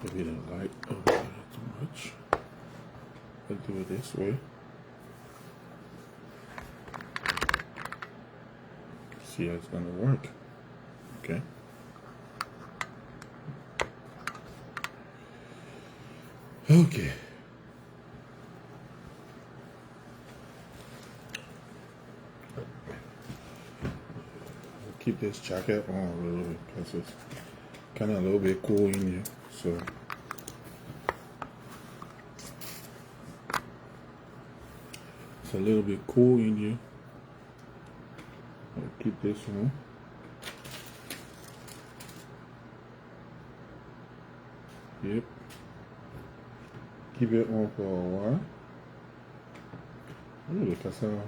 Maybe the light over there too much. Let's do it this way. See how it's gonna work. Okay. Okay. Keep this jacket on a little bit because it's kind of a little bit cool in here. So it's a little bit cool in here. I'll keep this on. Yep. Keep it on for a while. Oh, look at that.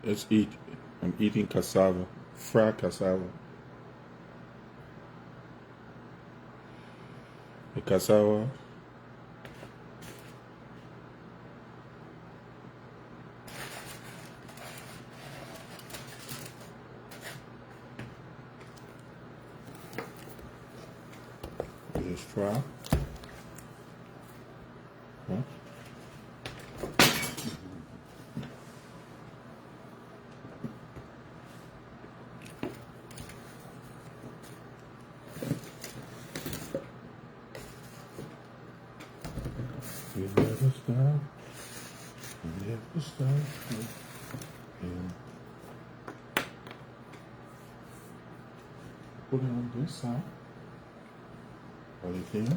Let's eat. I'm eating cassava, fried cassava. The cassava. Just fry. Huh? You never stop. You never stop. And put it on this side. Everything.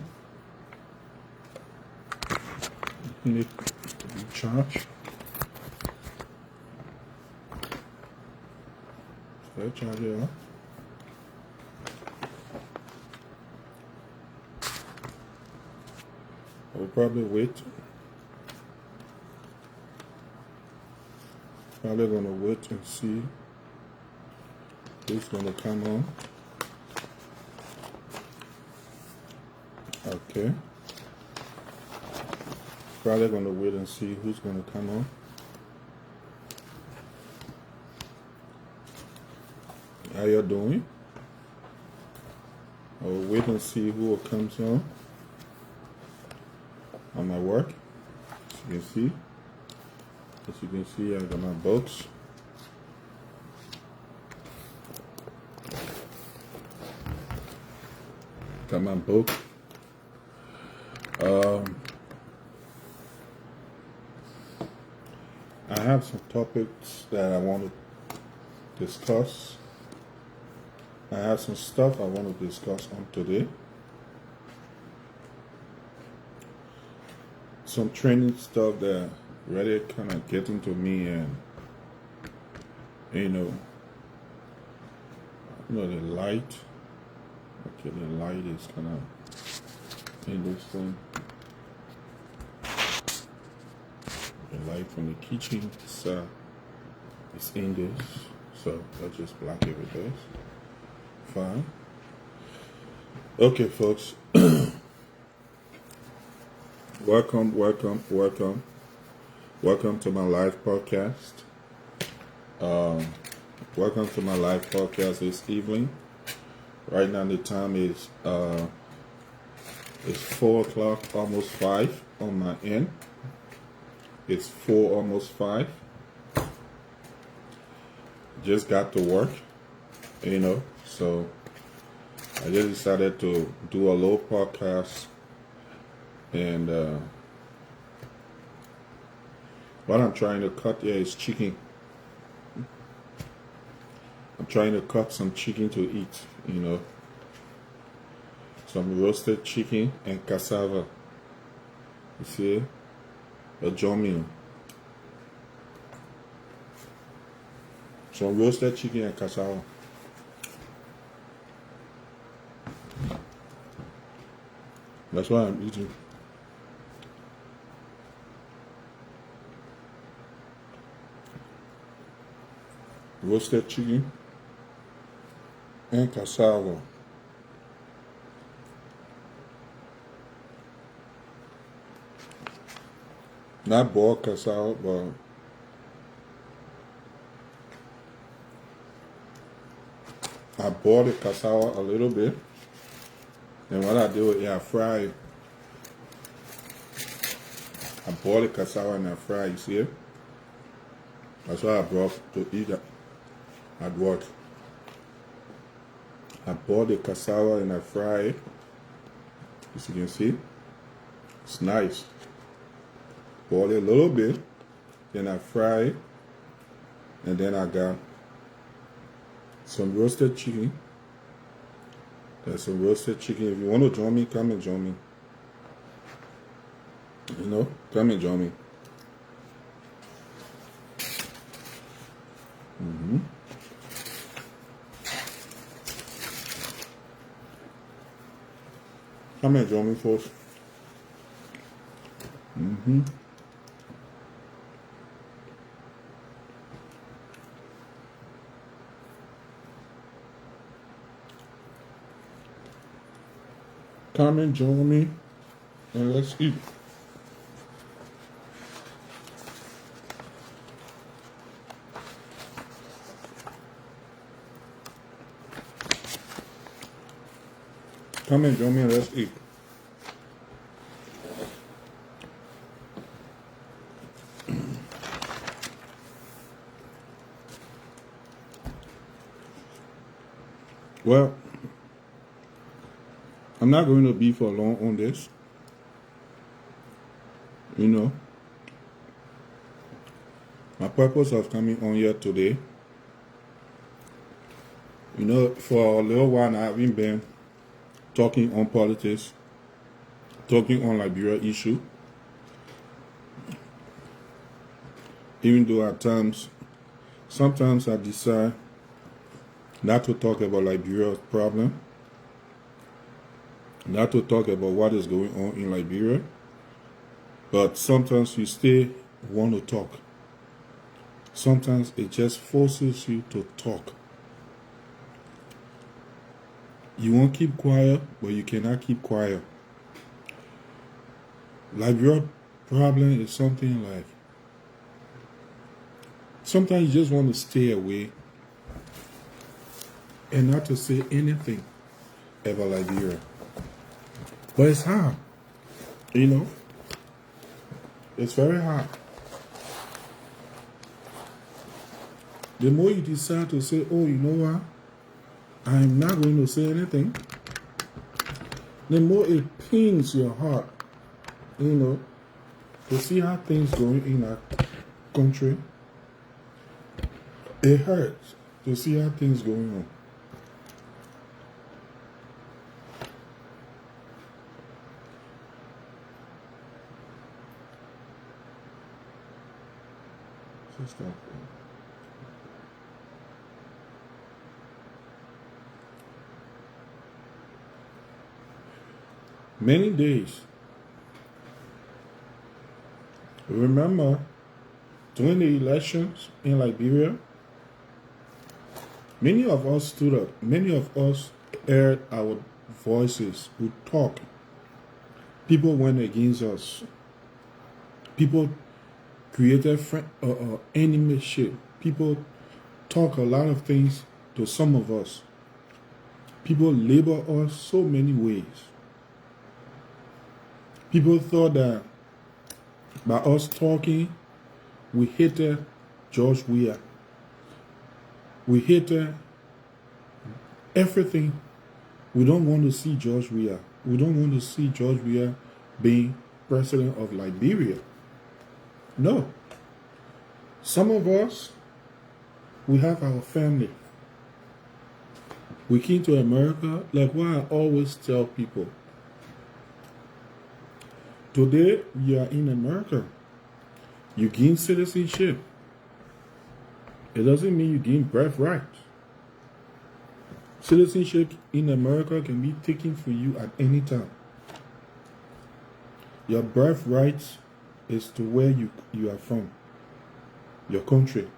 You need to be charged. So charge it up. I'll probably wait. Probably gonna wait and see who's gonna come on. Okay. Probably gonna wait and see who's gonna come on. How you doing? I'll wait and see who comes on my work. As you can see, I got my books. Got my book. I have some topics that I want to discuss. I have some stuff I want to discuss on today. Some training stuff that really kind of getting to me, and the light. Okay, the light is kind of in this thing. The light from the kitchen is in this, so I'll just block it with this. Fine. Okay, folks. Welcome to my live podcast. Welcome to my live podcast this evening. Right now the time is 4 o'clock, almost 5 on my end. It's 4, almost 5. Just got to work, so I just decided to do a little podcast. And what I'm trying to cut here is chicken. I'm trying to cut some chicken to eat, some roasted chicken and cassava. You see, a jomino. Some roasted chicken and cassava. That's what I'm eating. Roasted chicken and cassava. Not boiled cassava, but I boiled the cassava a little bit. And what I do is I fry it. I boil the cassava and I fry it, you see it? That's what I brought to eat at work. I boil the cassava and I fry it. As you can see, it's nice. Boil it a little bit, then I fry it, and then I got some roasted chicken. There's some roasted chicken. If you want to join me, come and join me. You know, come and join me. Come and join me, folks. Come and join me, and let's eat. Come and join me and let's eat. Well, I'm not going to be for long on this. You know, my purpose of coming on here today, you know, for a little while now, I haven't been talking on politics, talking on Liberia issue. Even though at times, sometimes I decide not to talk about Liberia's problem, not to talk about what is going on in Liberia, but sometimes you still want to talk. Sometimes it just forces you to talk. You won't keep quiet, but you cannot keep quiet. Liberia problem is something like, sometimes you just want to stay away and not to say anything about Liberia. But it's hard, you know. It's very hard. The more you decide to say, oh, you know what, I'm not going to say anything, the more it pains your heart, you know, to see how things going in our country. It hurts to see how things going on. Many days. Remember, during the elections in Liberia, many of us stood up. Many of us aired our voices. We talked. People went against us. People created enemyship. People talk a lot of things to some of us. People label us so many ways. People thought that by us talking, we hated George Weah. We hated everything. We don't want to see George Weah. We don't want to see George Weah being president of Liberia. No. Some of us, we have our family. We came to America, like what I always tell people. Today, you are in America. You gain citizenship. It doesn't mean you gain birthright. Citizenship in America can be taken from you at any time. Your birthright is to where you are from. Your country.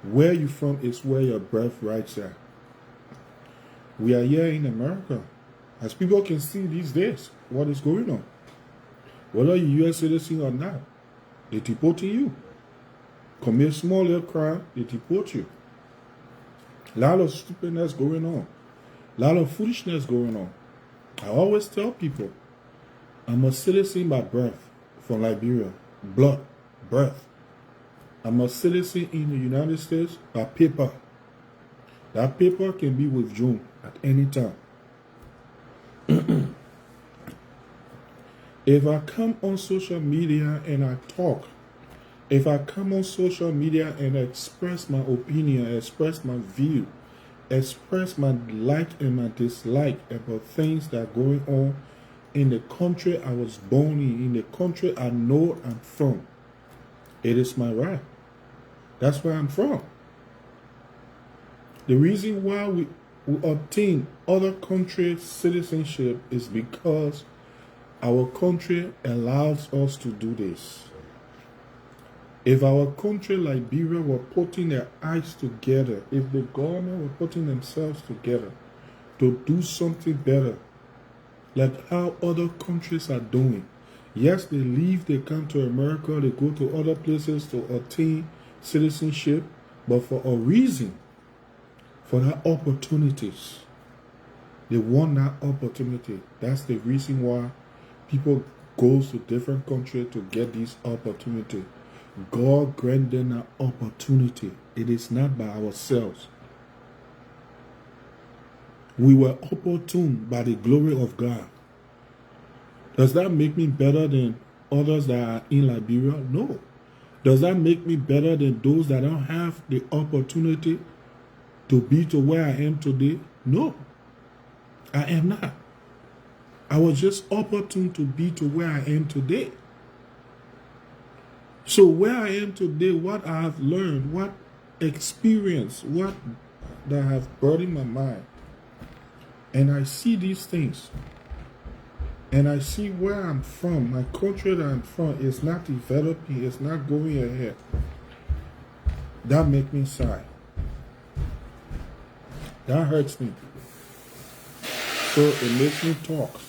Where you from is where your birthrights are. We are here in America. As people can see these days, what is going on. Whether you're a US citizen or not, they deporting you. Commit small little crime, they deport you. A lot of stupidness going on. A lot of foolishness going on. I always tell people, I'm a citizen by birth from Liberia. Blood, birth. I'm a citizen in the United States by paper. That paper can be withdrawn at any time. If I come on social media and I talk, if I come on social media and express my opinion, express my view, express my like and my dislike about things that are going on in the country I was born in the country I know I'm from, it is my right. That's where I'm from. The reason why we obtain other countries' citizenship is because our country allows us to do this. If our country, Liberia, were putting their eyes together, if the government were putting themselves together to do something better, like how other countries are doing. Yes, they leave, they come to America, they go to other places to obtain citizenship, but for a reason, for that opportunities. They want that opportunity. That's the reason why people go to different countries to get this opportunity. God grant them that opportunity. It is not by ourselves. We were opportune by the glory of God. Does that make me better than others that are in Liberia? No. Does that make me better than those that don't have the opportunity to be to where I am today? No. I am not. I was just opportune to be to where I am today. So where I am today, what I have learned, what experience, what that I have brought in my mind, and I see these things, and I see where I'm from, my country that I'm from is not developing, it's not going ahead. That makes me sigh. That hurts me. So it makes me talk.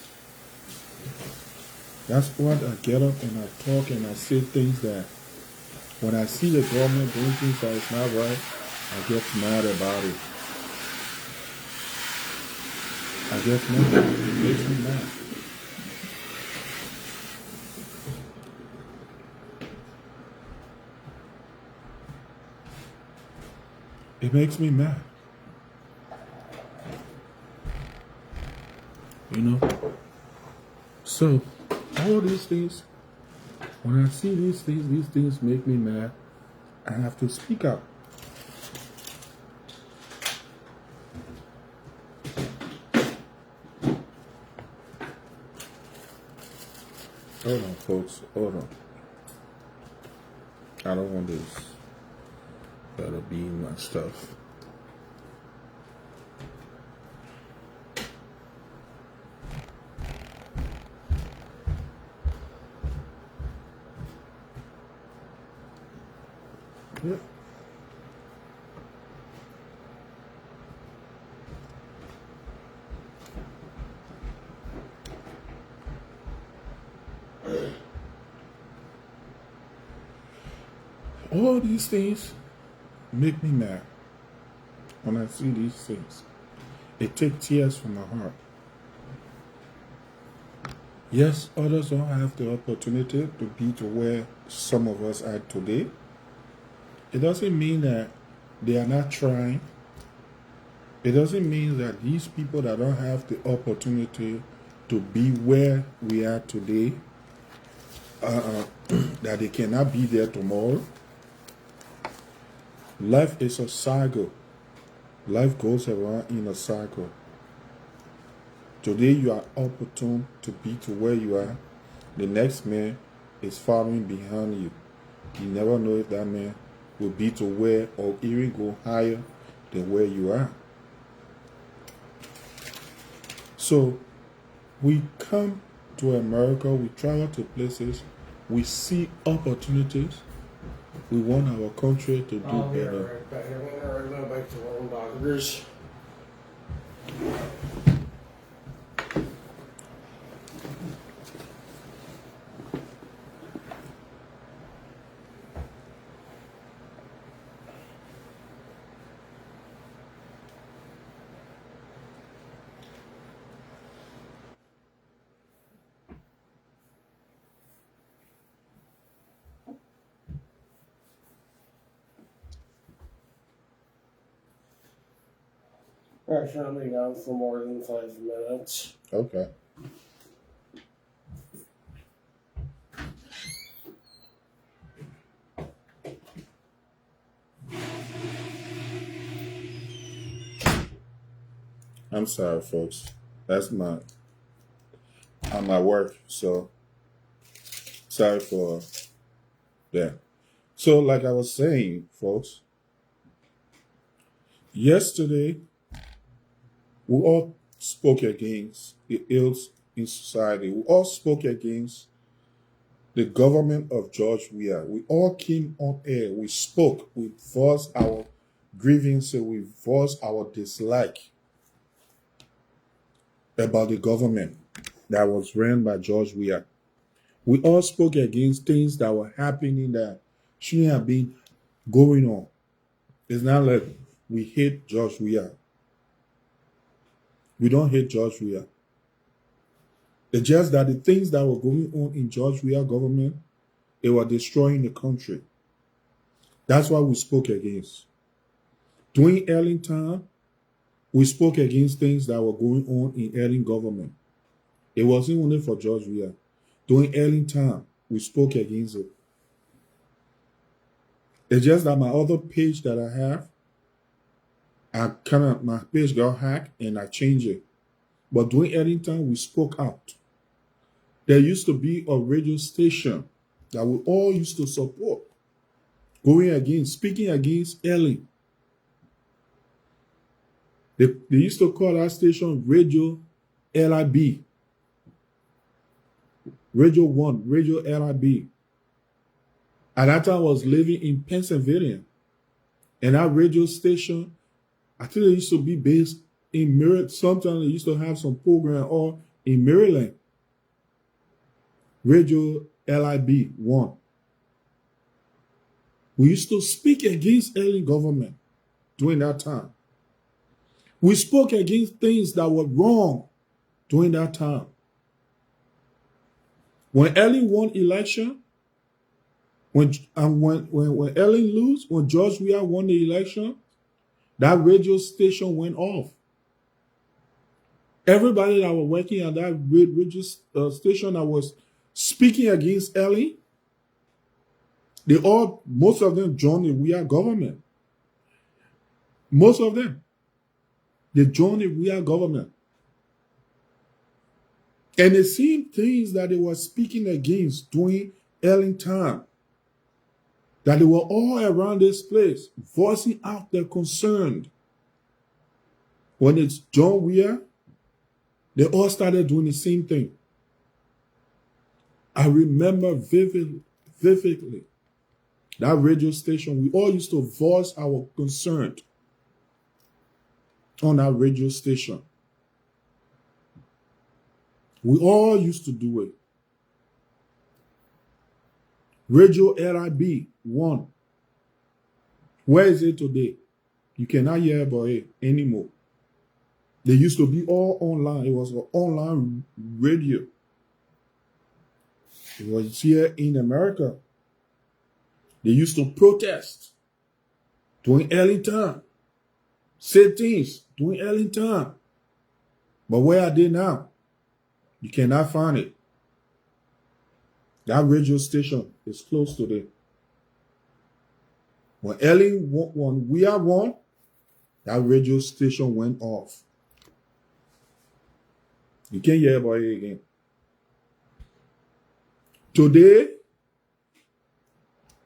That's what I get up and I talk and I say things that when I see the government doing things that is not right, I get mad about it. I get mad. It makes me mad. It makes me mad. You know? So, all these things, when I see these things make me mad. I have to speak up. Hold on, folks. Hold on. I don't want this. That'll be my stuff. Yep. All these things make me mad when I see these things. It takes tears from my heart. Yes, others don't have the opportunity to be to where some of us are today. It doesn't mean that they are not trying. It doesn't mean that these people that don't have the opportunity to be where we are today, that they cannot be there tomorrow. Life is a cycle. Life goes around in a cycle. Today you are opportune to be to where you are. The next man is following behind you. You never know if that man will be to where or even go higher than where you are. So we come to America, we travel to places, we see opportunities. We want our country to do better. Right back. I'm going to back to Lone Dodgers. I can't be gone for more than 5 minutes. Okay. I'm sorry, folks. I'm at work, so sorry for that. So, like I was saying, folks, yesterday we all spoke against the ills in society. We all spoke against the government of George Weah. We all came on air. We spoke. We voiced our grievances. We voiced our dislike about the government that was ran by George Weah. We all spoke against things that were happening that shouldn't have been going on. It's not like we hate George Weah. We don't hate George Weah. It's just that the things that were going on in George Weah government, they were destroying the country. That's why we spoke against. During Erling time, we spoke against things that were going on in Erling government. It wasn't only for George Weah. During Erling time, we spoke against it. It's just that my other page that I have, my page got hacked and I changed it. But during Erling time, we spoke out. There used to be a radio station that we all used to support, speaking against Erling. They used to call that station Radio LIB. Radio 1, Radio LIB. At that time, I was living in Pennsylvania. And that radio station, I think it used to be based in Maryland. Sometimes they used to have some program or in Maryland. Radio LIB 1. We used to speak against early government during that time. We spoke against things that were wrong during that time. When Ellen won election, when Ellen lose, when George Weah won the election, that radio station went off. Everybody that was working at that radio station that was speaking against Ellen, most of them joined the Weah government. Most of them, they joined the Weah government. And the same things that they were speaking against during Ellen time, that they were all around this place, voicing out their concern. When it's John Weah, they all started doing the same thing. I remember vividly that radio station. We all used to voice our concern on that radio station. We all used to do it. Radio LIB 1. Where is it today? You cannot hear about it anymore. They used to be all online. It was an online radio. It was here in America. They used to protest during early time. Say things during early time. But where are they now? You cannot find it. That radio station is closed today. When Weah won, that radio station went off. You can't hear about it again. Today,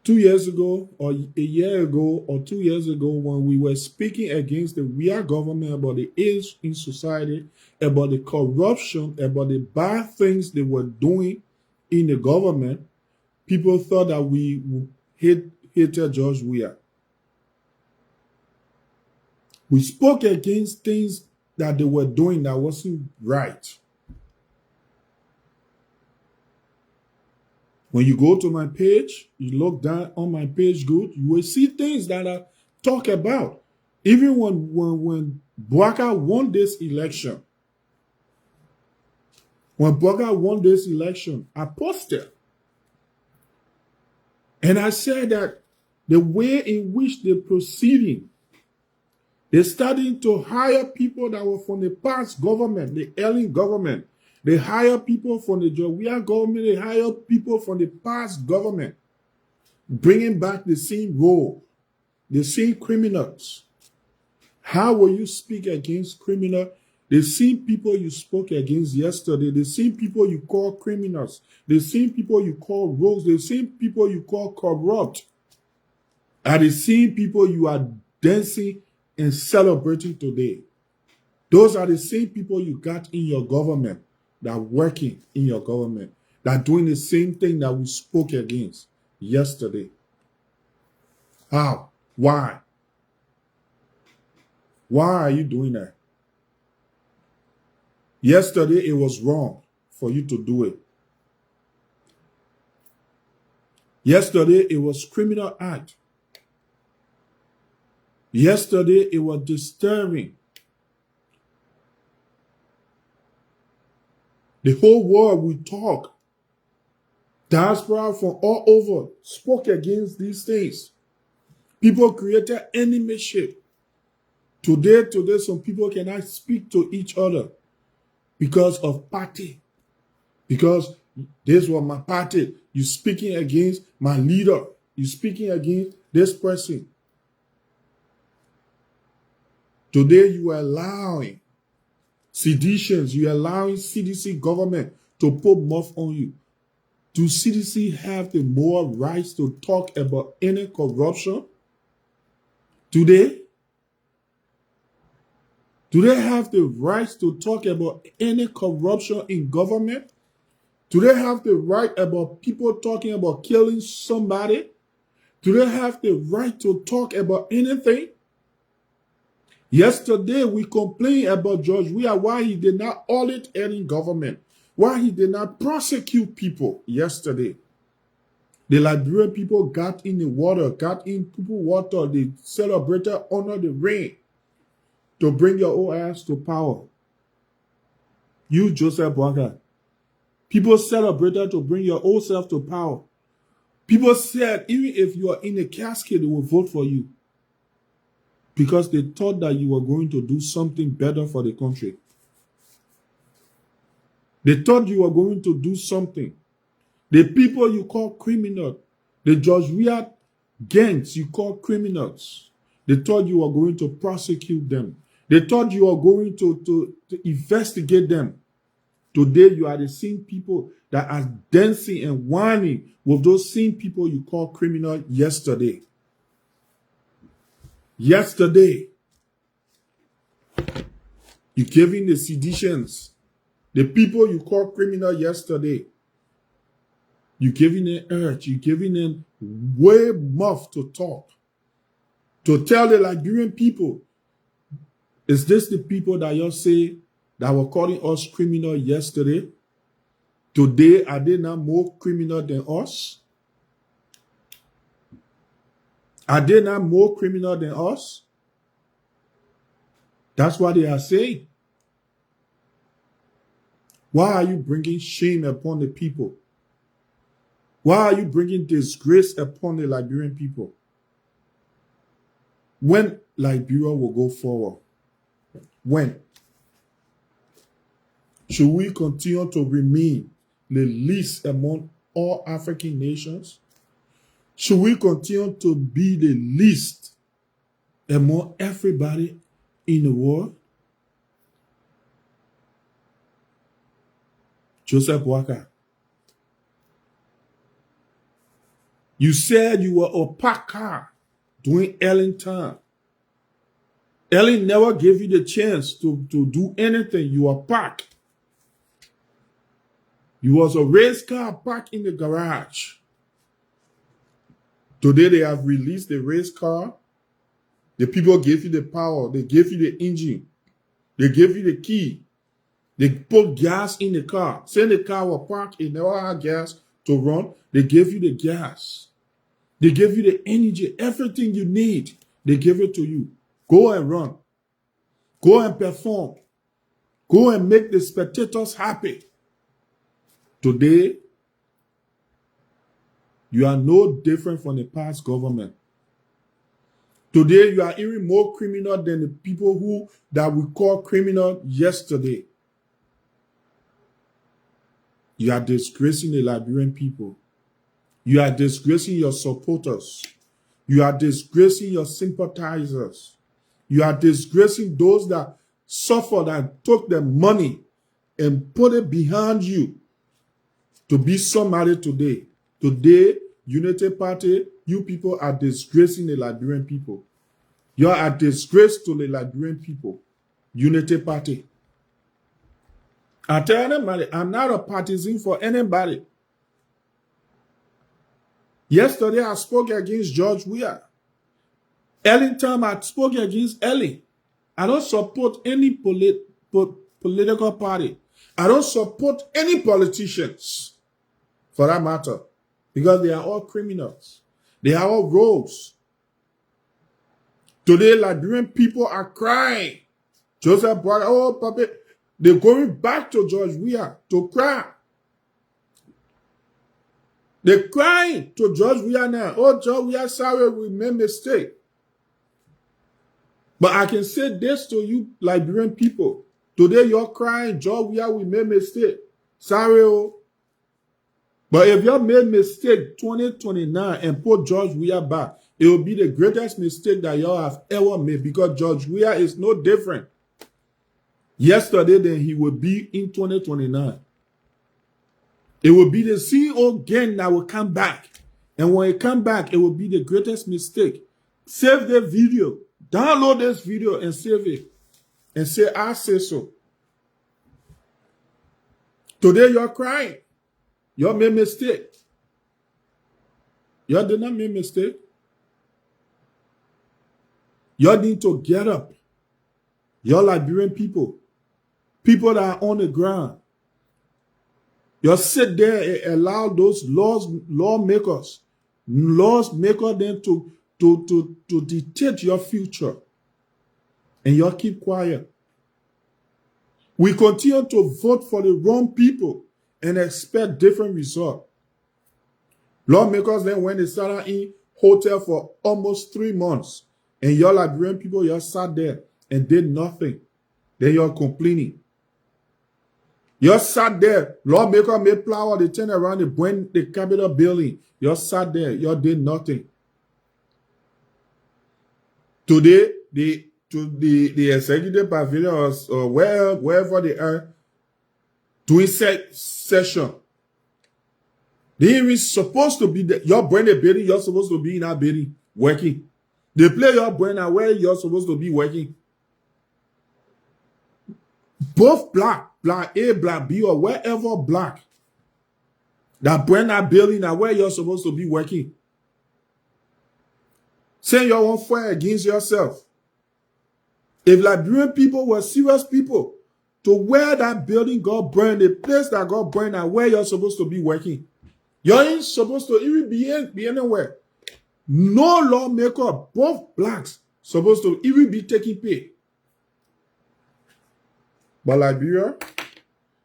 2 years ago, or a year ago, or 2 years ago, when we were speaking against the Weah government about the ills in society, about the corruption, about the bad things they were doing in the government, people thought that we hated George Weah. We spoke against things that they were doing that wasn't right. When you go to my page, you look down on my page good, you will see things that I talk about. Even when Boakia won this election, I posted. And I said that the way in which they're proceeding, They're starting to hire people that were from the past government, the alien government. They hire people from the Jowea government. They hire people from the past government, bringing back the same role, the same criminals. How will you speak against criminals? The same people you spoke against yesterday, the same people you call criminals, the same people you call rogues, the same people you call corrupt, are the same people you are dancing and celebrating today. Those are the same people you got in your government, that are working in your government, that are doing the same thing that we spoke against yesterday. How? Why? Why are you doing that? Yesterday, it was wrong for you to do it. Yesterday, it was criminal act. Yesterday, it was disturbing. The whole world will talk. Diaspora from all over spoke against these things. People created enemyship. Today, some people cannot speak to each other because of party. Because this was my party. You're speaking against my leader. You're speaking against this person. Today, you are allowing seditions. You are allowing CDC government to put mouth on you. Do CDC have the moral rights to talk about any corruption? Today? Do they have the rights to talk about any corruption in government? Do they have the right about people talking about killing somebody? Do they have the right to talk about anything? Yesterday, we complained about George Weah, why he did not audit any government, why he did not prosecute people yesterday. The Liberian people got in the water, got in people water, they celebrated under the rain to bring your old ass to power. You, Joseph Boakia. People celebrated to bring your old self to power. People said, even if you are in a casket, they will vote for you. Because they thought that you were going to do something better for the country. They thought you were going to do something. The people you call criminals, the George Weah gangs you call criminals, they thought you were going to prosecute them. They thought you were going to investigate them. Today, you are the same people that are dancing and whining with those same people you call criminal yesterday. Yesterday, you gave in the seditions. The people you call criminal yesterday, you giving them urge, you giving them way mouth to talk. To tell the Liberian people, is this the people that you say that were calling us criminal yesterday? Today, are they now more criminal than us? Are they not more criminal than us? That's what they are saying. Why are you bringing shame upon the people? Why are you bringing disgrace upon the Liberian people? When Liberia will go forward? When? Should we continue to remain the least among all African nations? Should we continue to be the least among everybody in the world? Joseph Boakia, you said you were a packer during Ellen time. Ellen never gave you the chance to do anything. You were packed. You was a race car parked in the garage. Today they have released the race car. The people gave you the power. They gave you the engine. They gave you the key. They put gas in the car. Say the car was parked, it never had gas to run. They gave you the gas. They gave you the energy, everything you need. They gave it to you. Go and run. Go and perform. Go and make the spectators happy. Today, you are no different from the past government. Today, you are even more criminal than the people that we call criminal yesterday. You are disgracing the Liberian people. You are disgracing your supporters. You are disgracing your sympathizers. You are disgracing those that suffered and took the money and put it behind you to be somebody today. Today, Unity Party, you people are disgracing the Liberian people. You are a disgrace to the Liberian people. Unity Party. I tell anybody, I'm not a partisan for anybody. Yesterday, I spoke against George Weah. Anytime I spoke against Ellie, I don't support any political party. I don't support any politicians, for that matter, because they are all criminals. They are all rogues. Today, Liberian people are crying. Joseph Boakia, oh, puppy, they're going back to George Weah to cry. They're crying to George Weah now. Oh, George Weah, sorry, we made mistake. But I can say this to you, Liberian people. Today you're crying, George Weah, we made mistake. Sorry, oh. But if you made mistake 2029 and put George Weah back, it will be the greatest mistake that y'all have ever made, because George Weah is no different yesterday than he will be in 2029. It will be the CEO again that will come back. And when it come back, it will be the greatest mistake. Save the video. Download this video and save it. And say, I say so. Today you're crying. You made mistake. You did not make mistake. You need to get up. You're Liberian people. People that are on the ground. You sit there and allow those lawmakers them to dictate your future. And you keep quiet. We continue to vote for the wrong people and expect different results. Lawmakers then when they started in hotel for almost 3 months, and your Liberian people, you sat there and did nothing. Then you're complaining. You sat there, lawmaker made flower, they turn around, they bring the Capitol building. You sat there, you did nothing. Today, the executive pavilion or wherever they are doing session, they even supposed to be there. You're bring the building, you're supposed to be in that building working. They play your brain and where you're supposed to be working. Both black A, black B, or wherever black that bring that building and where you're supposed to be working. Say you won't fight against yourself. If Liberian people were serious people, to where that building got burned, the place that got burned, and where you're supposed to be working, you ain't supposed to even be anywhere. No lawmaker, both blacks, supposed to even be taking pay. But Liberia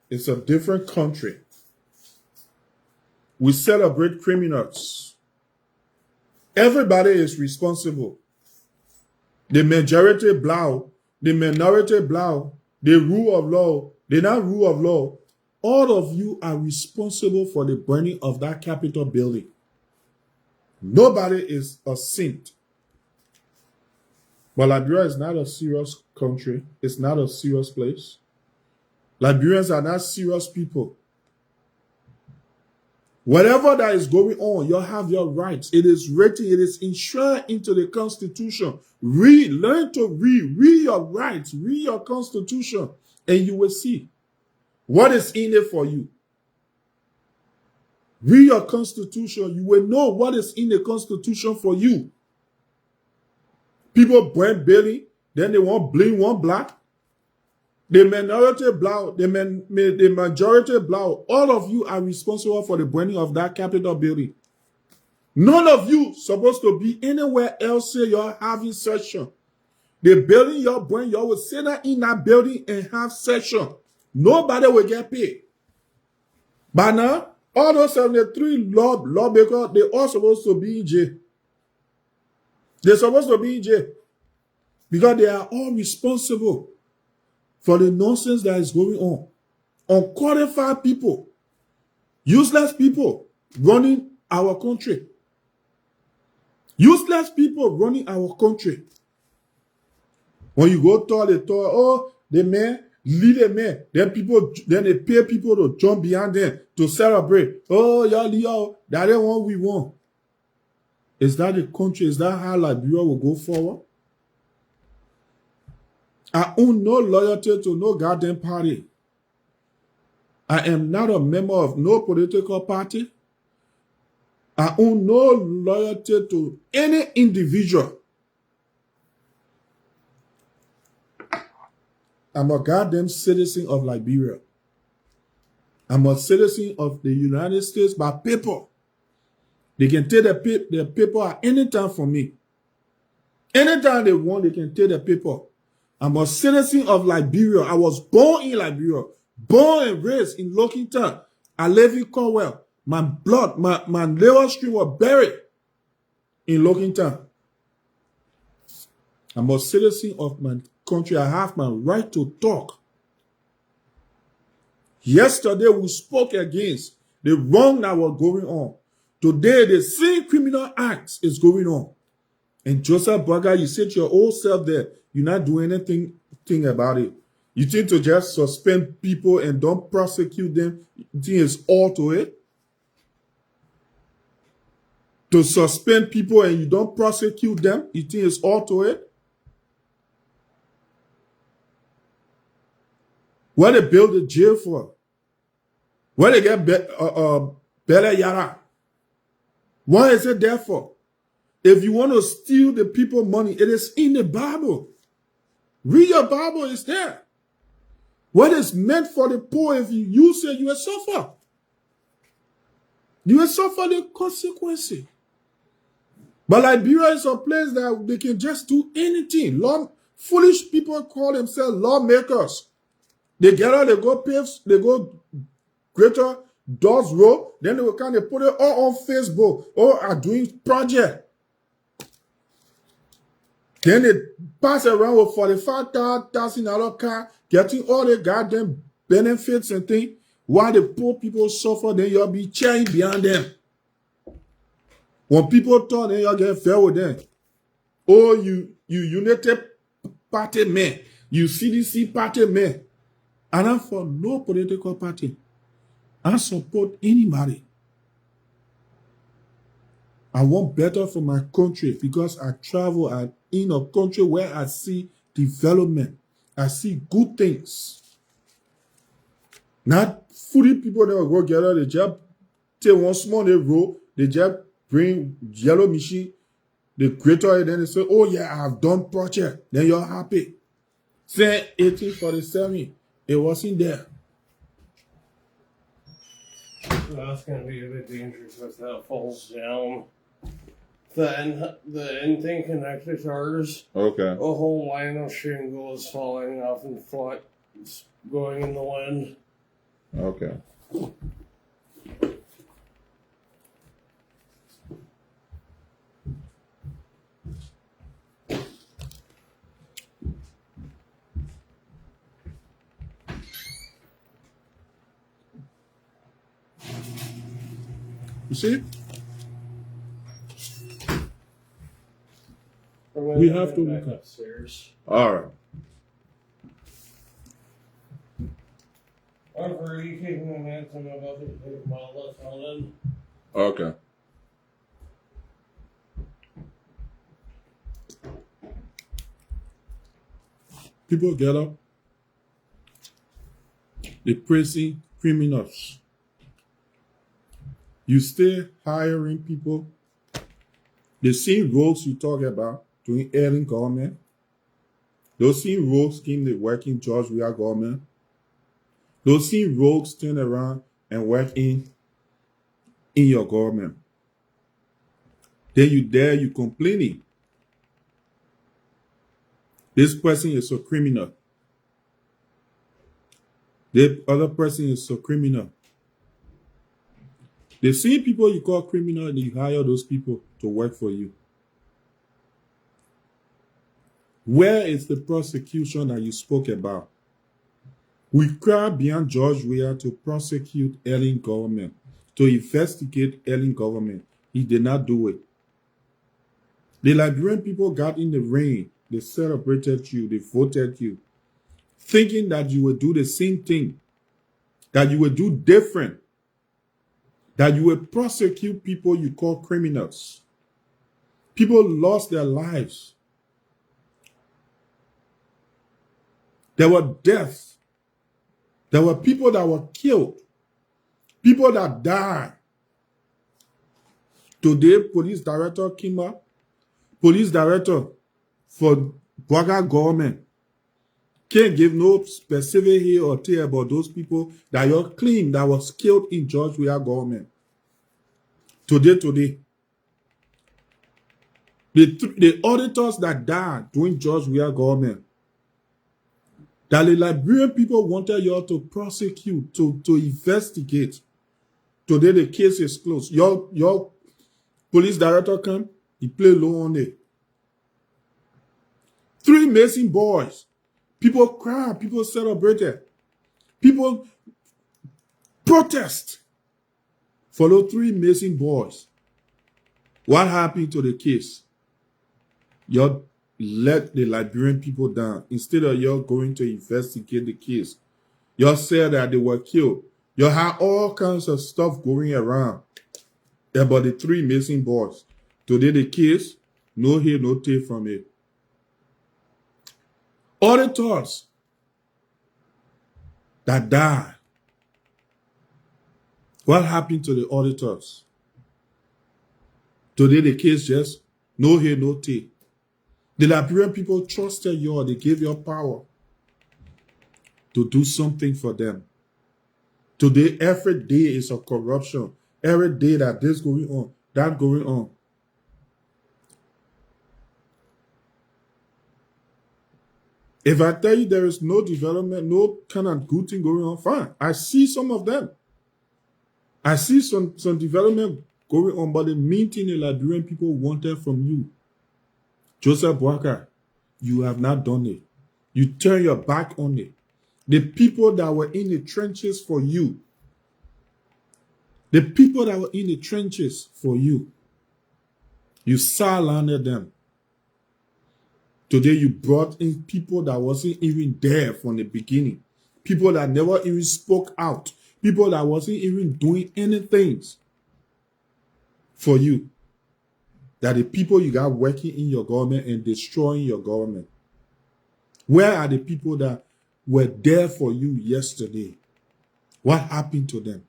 is a different country. We celebrate criminals. Everybody is responsible. The majority blow, the minority blow, the rule of law, the not rule of law. All of you are responsible for the burning of that Capitol building. Nobody is a saint. But Liberia is not a serious country. It's not a serious place. Liberians are not serious people. Whatever that is going on, you have your rights. It is written, it is enshrined into the Constitution. Learn to read your rights, read your Constitution, and you will see what is in it for you. Read your Constitution, you will know what is in the Constitution for you. People burn building, then they won't blame one black. The minority blow, the majority blow, all of you are responsible for the burning of that Capitol building. None of you supposed to be anywhere else say you're having session. The building you're burning, you will sit in that building and have session. Nobody will get paid. But now, all those 73 lawmakers, they all supposed to be in jail. They're supposed to be in jail because they are all responsible for the nonsense that is going on. Unqualified people, useless people running our country. Useless people running our country. When you go tell the tour, oh, the man, lead a man, then they pay people to jump behind them to celebrate. Oh, y'all, that ain't what we want. Is that the country? Is that how Liberia will go forward? I own no loyalty to no goddamn party. I am not a member of no political party. I own no loyalty to any individual. I'm a goddamn citizen of Liberia. I'm a citizen of the United States by paper. They can take the paper at any time from me. Anytime they want, they can take the paper. I'm a citizen of Liberia. I was born in Liberia. Born and raised in Lockington. I live in Cornwall. My blood, my liver stream was buried in Lockington. I'm a citizen of my country. I have my right to talk. Yesterday, we spoke against the wrong that was going on. Today, the same criminal acts is going on. And Joseph Boakia, you said your old self there, you're not doing anything about it. You think to just suspend people and don't prosecute them, you think it's all to it? To suspend people and you don't prosecute them, you think it's all to it? What they build a jail for? What they get Bele Yara? What is it there for? If you want to steal the people money, it is in the Bible. Read your Bible, it's there. What is meant for the poor, if you use it, you will suffer. You will suffer the consequences. But Liberia is a place that they can just do anything. Foolish people call themselves lawmakers. They get out, they go pave, they go Greater Dawes Road, then they will kind of put it all on Facebook or are doing project. Then they pass around with $45,000 car, getting all the goddamn benefits and things, while the poor people suffer, then you'll be cheering behind them. When people talk, then you'll get fair with them. Oh, you United Party man, you CDC Party man. And I'm for no political party. I support anybody. I want better for my country because I travel in a country where I see development. I see good things. Not fully people that will go together, they just take one small road, they just bring yellow machine, they greater it, then they say, oh yeah, I've done project. Then you're happy. Say 1847, it wasn't there. That's going to be a bit dangerous if that falls down. The end thing connected to ours. Okay. A whole line of shingle is falling off and it's going in the wind. Okay. You see? We have to look upstairs. All right. Are you taking an answer about the model that's on? Okay. People get up. They praising criminals. You stay hiring people. The same roles you talk about doing ailing government. Those same rogues came to work in George Weah government. Those same rogues turn around and work in your government. Then you complaining. This person is a criminal. The other person is a criminal. The same people you call criminal, and you hire those people to work for you. Where is the prosecution that you spoke about? We cried beyond George Weah to prosecute Ellen government, to investigate Ellen government. He did not do it. The Liberian people got in the rain. They celebrated you. They voted you, thinking that you would do the same thing, that you would do different, that you would prosecute people you call criminals. People lost their lives. There were deaths. There were people that were killed, people that died. Today, police director came up, police director for Boakia government, can't give no specific here or there about those people that you claim that was killed in George Weah government. Today, the auditors that died during George Weah government, that the Liberian people wanted you all to prosecute, to investigate. Today the case is closed. Your police director come, he play low on it. 3 missing boys. People cry, people celebrated. People protest for those 3 missing boys. What happened to the case? You let the Liberian people down. Instead of you going to investigate the case, you said that they were killed. You had all kinds of stuff going around about the 3 missing boys. Today the case, no hear, no take from it. Auditors that died. What happened to the auditors? Today the case just no hear, no take. The Liberian people trusted you, they gave you power to do something for them. Today, every day is a corruption. Every day that this going on, that going on. If I tell you there is no development, no kind of good thing going on, fine. I see some of them. I see some development going on, but the main thing the Liberian people wanted from you, Joseph Boakia, you have not done it. You turn your back on it. The people that were in the trenches for you, the people that were in the trenches for you, you silenced them. Today you brought in people that wasn't even there from the beginning. People that never even spoke out. People that wasn't even doing anything for you. That the people you got working in your government and destroying your government. Where are the people that were there for you yesterday? What happened to them?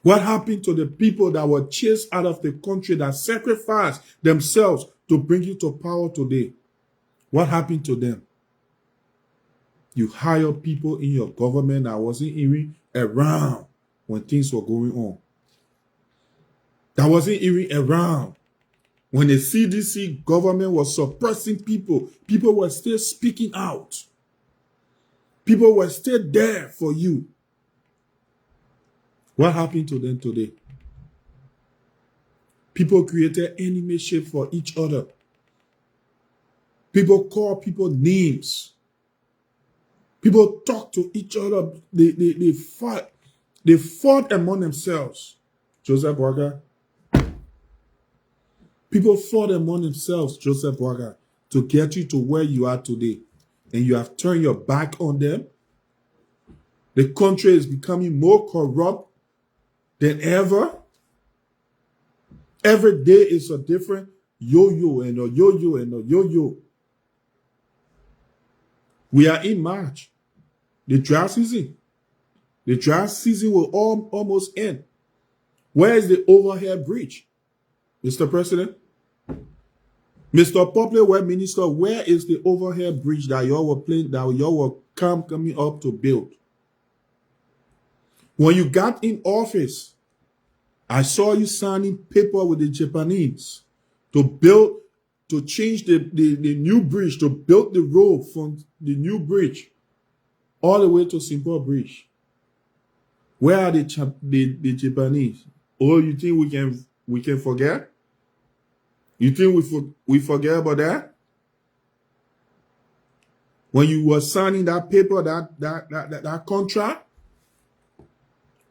What happened to the people that were chased out of the country, that sacrificed themselves to bring you to power today? What happened to them? You hire people in your government that wasn't even around when things were going on. That wasn't even around when the CDC government was suppressing people. People were still speaking out. People were still there for you. What happened to them today? People created enemyship for each other. People call people names. People talk to each other. They fought. They fought among themselves. Joseph Boakia. People fought among themselves, Joseph Boakia, to get you to where you are today. And you have turned your back on them. The country is becoming more corrupt than ever. Every day is a different yo-yo and a yo-yo and a yo-yo. We are in March. The dry season. The dry season will almost end. Where is the overhead bridge? Mr. President? Mr. Public Works Minister, where is the overhead bridge that y'all were planning, that y'all were coming up to build? When you got in office, I saw you signing paper with the Japanese to build, to change the new bridge, to build the road from the new bridge all the way to Simple Bridge. Where are the Japanese? Oh, you think we can forget? You think we forget about that? When you were signing that paper, that contract,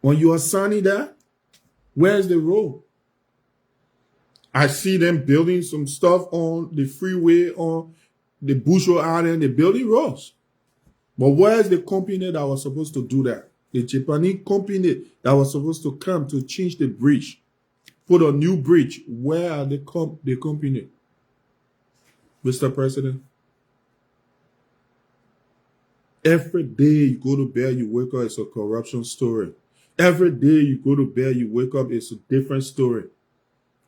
when you were signing that, where's the road? I see them building some stuff on the freeway, on the Bushel Island, they're building roads. But where's the company that was supposed to do that? The Japanese company that was supposed to come to change the bridge, put a new bridge. Where are the company, Mr. President? Every day you go to bed, you wake up, it's a corruption story. Every day you go to bed, you wake up, it's a different story.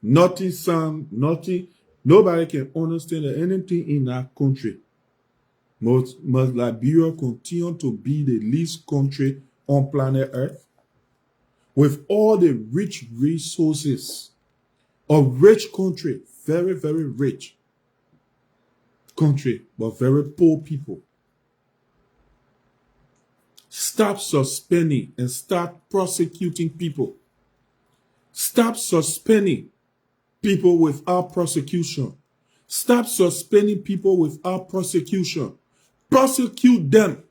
Nothing sound, nothing, nobody can understand anything in our country. Must Liberia continue to be the least country on planet Earth? With all the rich resources, a rich country, very, very rich country, but very poor people. Stop suspending and start prosecuting people. Stop suspending people without prosecution. Stop suspending people without prosecution. Prosecute them.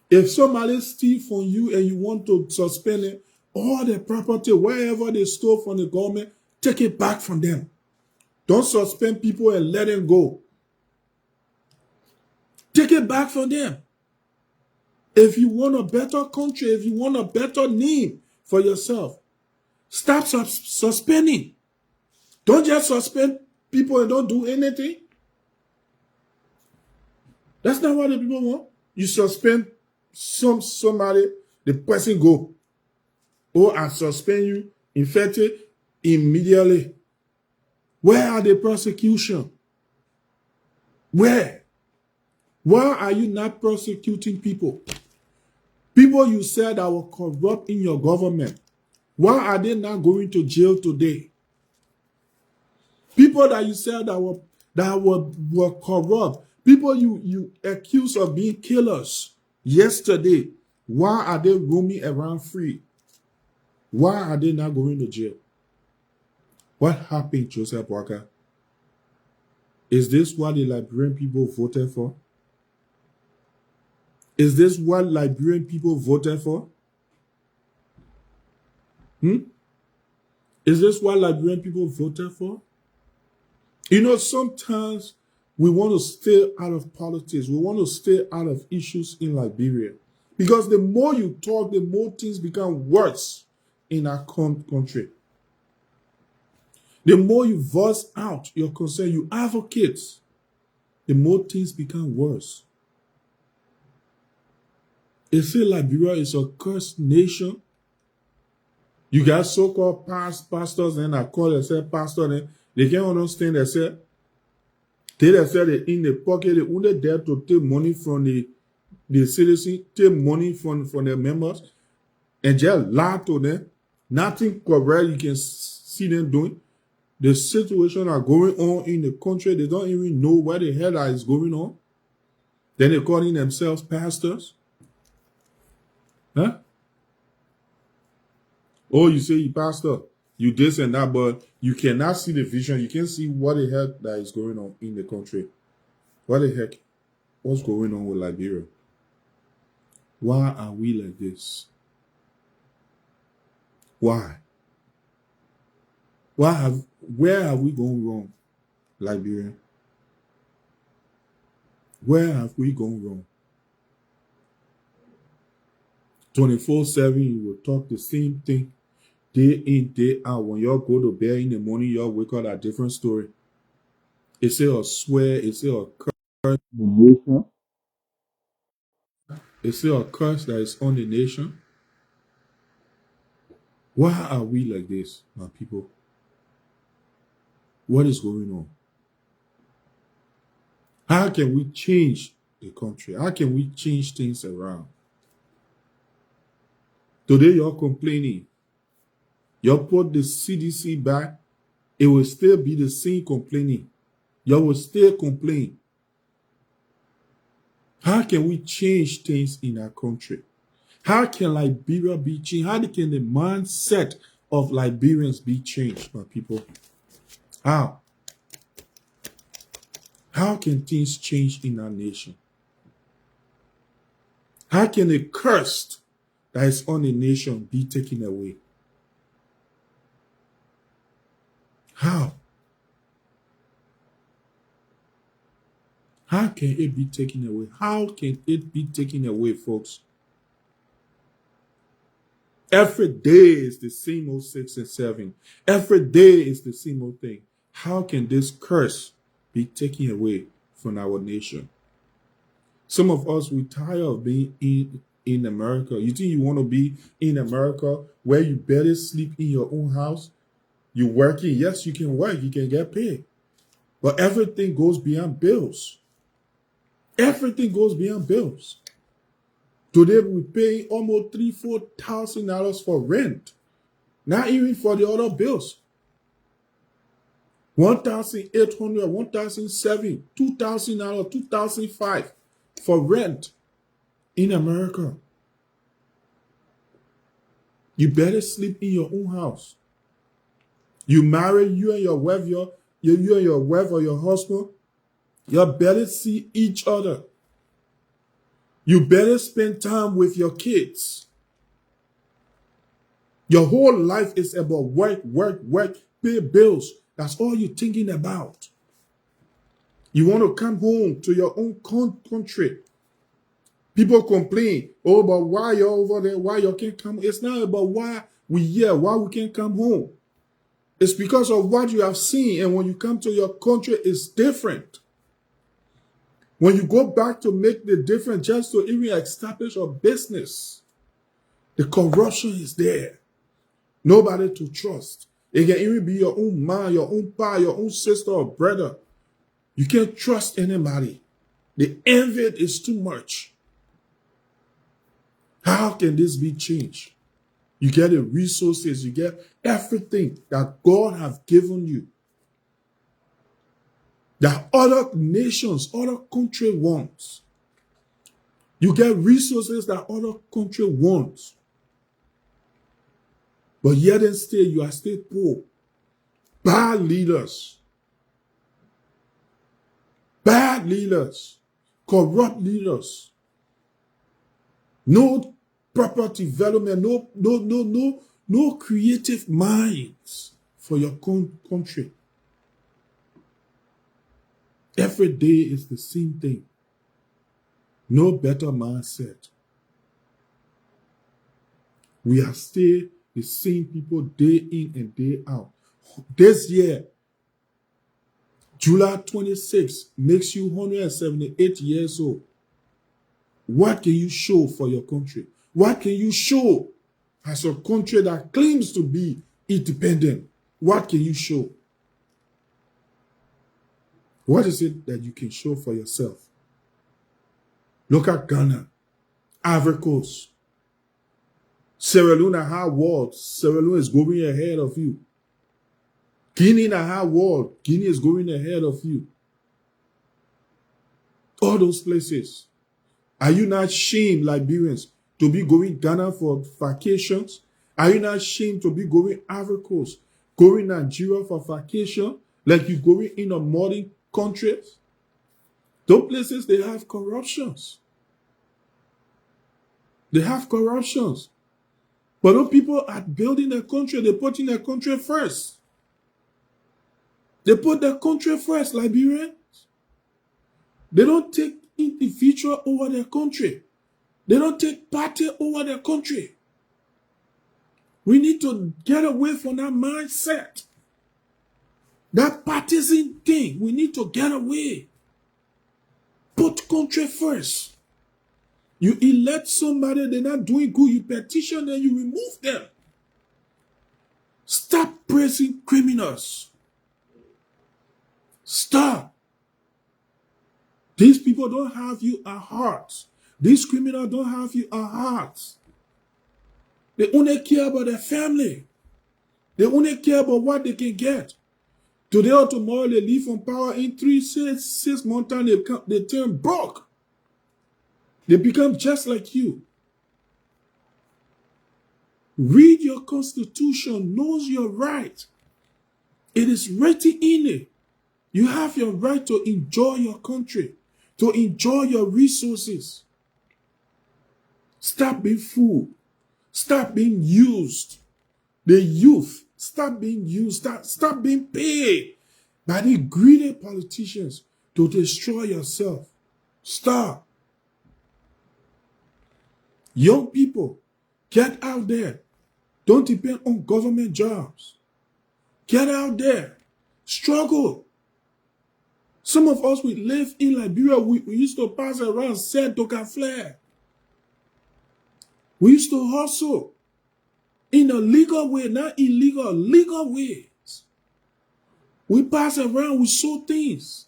If somebody steals from you and you want to suspend it, all the property, wherever they stole from the government, take it back from them. Don't suspend people and let them go. Take it back from them. If you want a better country, if you want a better name for yourself, stop suspending. Don't just suspend people and don't do anything. That's not what the people want. You suspend somebody, the person go. Oh, I suspend you, infected immediately. Where are the prosecution? Where? Why are you not prosecuting people? People you said that were corrupt in your government. Why are they not going to jail today? People that you said that were corrupt. People you accused of being killers yesterday. Why are they roaming around free? Why are they not going to jail? What happened, Joseph Boakia? Is this what the Liberian people voted for? Is this what Liberian people voted for? Is this what Liberian people voted for? You know, sometimes we want to stay out of politics. We want to stay out of issues in Liberia. Because the more you talk, the more things become worse in our country. The more you voice out your concern, you advocate, the more things become worse. They say Liberia is a cursed nation. You got so-called pastors and I call themselves pastors, and they can't understand themselves. They say they're in the pocket, they're only there to take money from the citizens, take money from their members, and just lie to them. Nothing correct you can see them doing. The situation are going on in the country, they don't even know where the hell is going on. Then they're calling themselves pastors. Huh? Oh, you say you pastor, you this and that, but you cannot see the vision. You can't see what the heck that is going on in the country. What the heck? What's going on with Liberia? Why are we like this? Why? Where have we gone wrong, Liberia? Where have we gone wrong? 24/7, you will talk the same thing day in, day out. When y'all go to bed in the morning, y'all wake up a different story. It's a swear, it's a curse the nation. It's a curse that is on the nation. Why are we like this, my people? What is going on? How can we change the country? How can we change things around? Today you're complaining. You put the CDC back, it will still be the same complaining. You will still complain. How can we change things in our country? How can Liberia be changed? How can the mindset of Liberians be changed, my people? How? How can things change in our nation? How can a curse that is on a nation be taken away? How? How can it be taken away? How can it be taken away, folks? Every day is the same old 6 and 7. Every day is the same old thing. How can this curse be taken away from our nation? Some of us, we're tired of being in America. You think you want to be in America where you barely sleep in your own house? You're working. Yes, you can work. You can get paid. But everything goes beyond bills. Everything goes beyond bills. Today we pay almost $3,000-4,000 for rent. Not even for the other bills. 1,800, 1,700, $2,000, 2,500 for rent in America. You better sleep in your own house. You marry, you and your wife, or your husband, you better see each other. You better spend time with your kids. Your whole life is about work, pay bills. That's all you're thinking about. You want to come home to your own country. People complain, oh, but why you're over there? Why you can't come? It's not about why we here, why we can't come home. It's because of what you have seen. And when you come to your country, it's different. When you go back to make the difference, just to even establish a business, the corruption is there. Nobody to trust. It can even be your own mom, your own pa, your own sister or brother. You can't trust anybody. The envy is too much. How can this be changed? You get the resources, you get everything that God has given you, that other nations, other country wants. You get resources that other country wants. But yet and still, you are still poor. Bad leaders. Bad leaders. Corrupt leaders. No proper development, no creative minds for your country. Every day is the same thing. No better mindset. We are still the same people day in and day out. This year, July 26 makes you 178 years old. What can you show for your country? What can you show as a country that claims to be independent? What can you show? What is it that you can show for yourself? Look at Ghana, Ivory Coast, Sierra Leone and high world. Sierra Leone is going ahead of you. Guinea and high world. Guinea is going ahead of you. All those places. Are you not ashamed, Liberians, to be going Ghana for vacations? Are you not ashamed to be going Ivory Coast, going Nigeria for vacation, like you going in a modern countries? Those places, they have corruptions. They have corruptions. But those people are building their country, they put in their country first. They put their country first, Liberians. They don't take individual over their country. They don't take party over their country. We need to get away from that mindset. That partisan thing, we need to get away. Put country first. You elect somebody, they're not doing good, you petition them, you remove them. Stop praising criminals. Stop. These people don't have you at heart. These criminals don't have you at heart. They only care about their family. They only care about what they can get. Today or tomorrow, they leave from power in 6 months time, they turn broke. They become just like you. Read your constitution, knows your right. It is written in it. You have your right to enjoy your country, to enjoy your resources. Stop being fooled. Stop being used. The youth, stop being used. Stop being paid by the greedy politicians to destroy yourself. Stop. Young people, get out there. Don't depend on government jobs. Get out there. Struggle. Some of us, we live in Liberia. We used to pass around, sell Doka flare. We used to hustle in a legal way, not illegal, legal ways. We pass around, we sold things.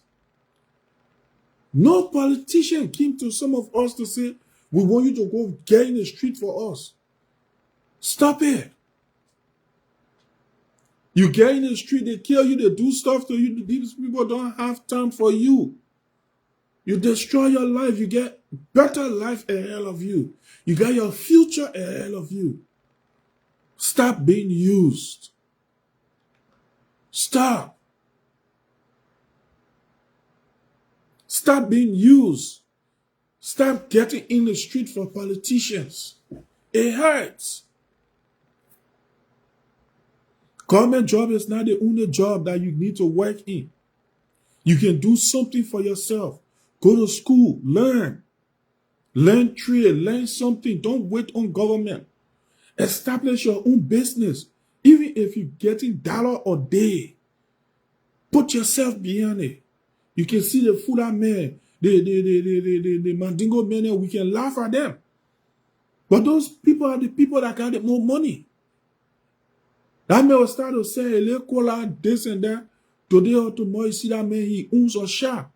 No politician came to some of us to say, we want you to go get in the street for us. Stop it. You get in the street, they kill you, they do stuff to you. These people don't have time for you. You destroy your life, you get better life ahead of you. You got your future ahead of you. Stop being used. Stop. Stop being used. Stop getting in the street for politicians. It hurts. Government job is not the only job that you need to work in. You can do something for yourself. Go to school, learn. Learn trade, learn something. Don't wait on government. Establish your own business. Even if you're getting $1 a day, put yourself behind it. You can see the Fuda men, the Mandingo men, we can laugh at them. But those people are the people that got more money. That man will start to say, this and that. Today or tomorrow, you see that man, he owns a shop.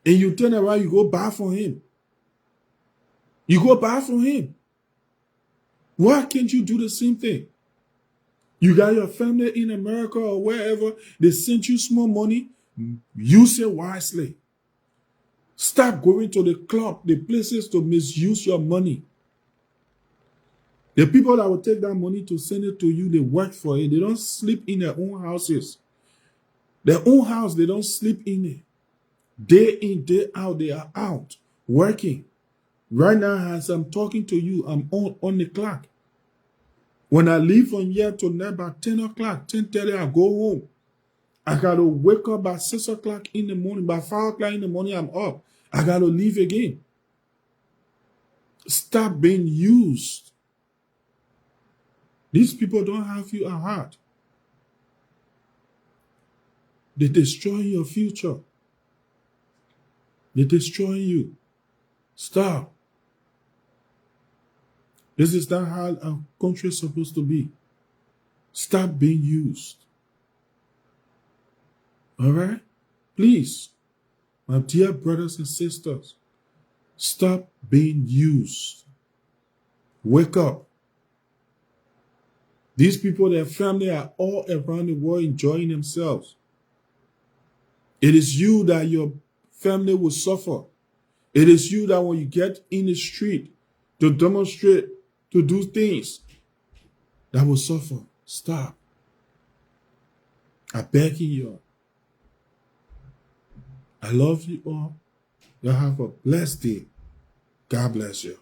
And you turn around, you go buy from him. You go buy from him. Why can't you do the same thing? You got your family in America or wherever, they send you small money, use it wisely. Stop going to the club, the places to misuse your money. The people that will take that money to send it to you, they work for it. They don't sleep in their own houses. Their own house, they don't sleep in it. Day in, day out, they are out working. Right now, as I'm talking to you, I'm on the clock. When I leave from here to now about 10 o'clock, 10:30, I go home. I got to wake up by 6 o'clock in the morning. By 5 o'clock in the morning, I'm up. I got to leave again. Stop being used. These people don't have you at heart. They're destroying your future. They're destroying you. Stop. This is not how our country is supposed to be. Stop being used. All right? Please, my dear brothers and sisters, stop being used. Wake up. These people, their family are all around the world enjoying themselves. It is you that your family will suffer. It is you that when you get in the street to demonstrate, to do things, that will suffer. Stop. I beg you. I love you all. You have a blessed day. God bless you.